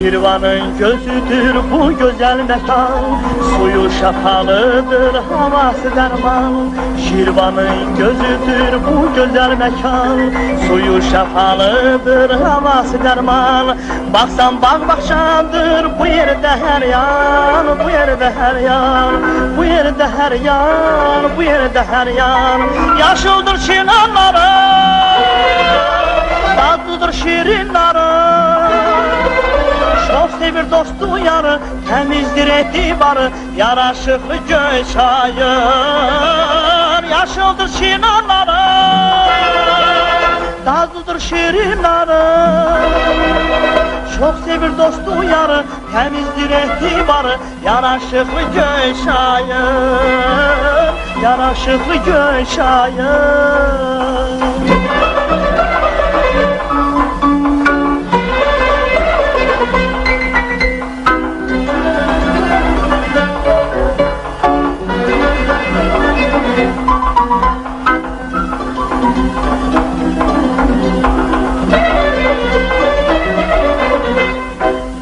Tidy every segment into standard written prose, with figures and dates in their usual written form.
Şirvanın gözüdür bu güzel mekan, suyu şafalıdır, havası derman. Şirvanın gözüdür bu güzel mekan, suyu şafalıdır, havası derman. Baksan bağ bahçadır bu yerde her yan, bu yerde her yan, bu yerde her yan, bu yerde her yan. Yaşıldır çınarları, tatlıdır şirinleri. Çok sevir dostu yarı, temizdir etibarı, yaraşıklı Göyçayır. Yaşıldır çınarları, tatlıdır şirinleri. Çok sevir dostu yarı, temizdir etibarı, yaraşıklı Göyçayır. Yaraşıklı Göyçayır.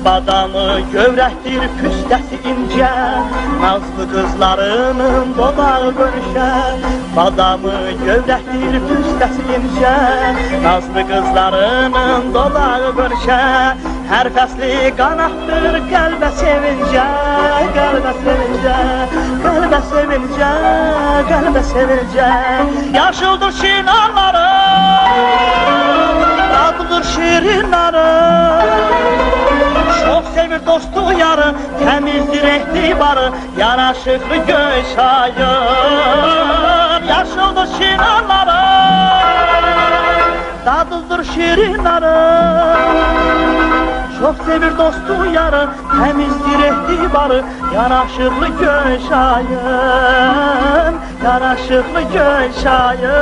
Badamı gövrəkdir, püstəsi incə, nazlı qızlarının dodağı görüşə. Badamı gövrəkdir, püstəsi incə, nazlı qızlarının dodağı görüşə. Hər fəsli qanatdır qəlbə sevincə, qəlbə sevincə, qəlbə sevincə, qəlbə sevincə. Yaşıldır çınarları, tatlıdır şirinləri. Çok sevir dostu yarı, temizdir etibarı, yaraşıklı Göyçayır. Yaşıldır çınarları, tatlıdır şirinleri. Çok sevir dostu yarı, temizdir etibarı, yaraşıklı Göyçayır. Yaraşıklı Göyçayır.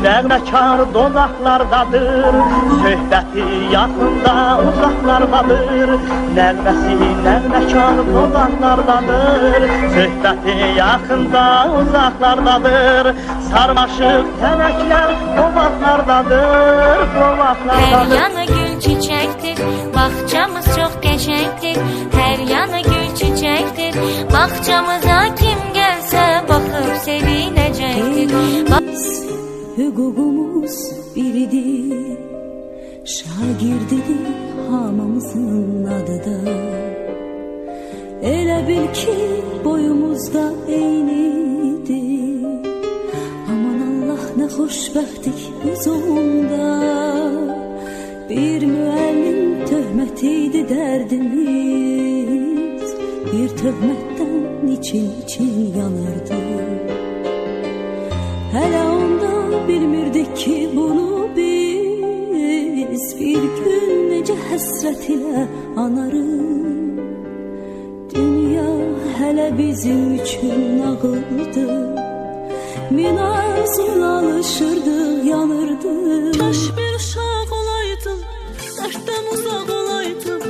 Nəğməkar dodaqlardadır, söhbəti yaxında uzaqlardadır. Nəğməsi nəğməkar dodaqlardadır, söhbəti yaxında uzaqlardadır. Sarmaşıq tənəklər qovaqlardadır, qovaqlardadır. Hər yanı gül çiçəkdir, bağçamız çox qəşəngdir. Hər yanı gül çiçəkdir, bağçamıza kim gəlsə baxıb sevinəcəkdir. Hüququmuz biridir, şagirdidir hamımızın adıda. Elə bil ki boyumuzda eynidir, aman Allah nə xoşbəxtlik biz onda. Bir müəllim töhmətiydi dərdimiz, bir töhmətdən için yanırdı. Hələ onda bilmirdik ki bunu biz, bir gün necə həsrət ilə anarıq. Dünya hələ bizim üçün nağıldı, min arzuyla alışırdıq, yanırdıq. Kaş bir uşaq olaydım, dərddən uzaq olaydım,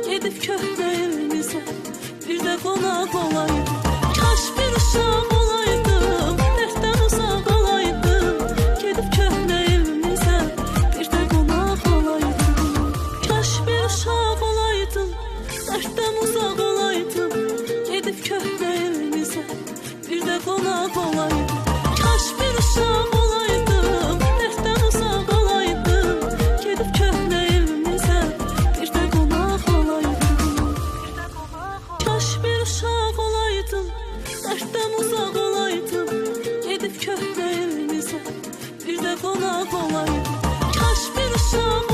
gedib köhnə evimizə bir də qonaq olaydım. Kaş bir uşaq olaydım, dərddən uzaq olaydım, gedib köhnə evimizə bir də qonaq olaydım. Kaş bir uşaq olaydım, dərddən uzaq olaydım, gedib köhnə evimizə bir də qonaq olaydım. Kaş bir uşaq olaydım, dərddən uzaq olaydım, gedib köhnə evimizə bir də qonaq olaydım. Kaş bir uşaq olaydım, dərddən uzaq olaydım, gedib köhnə evimizə bir də qonaq olaydım. Kaş bir uşaq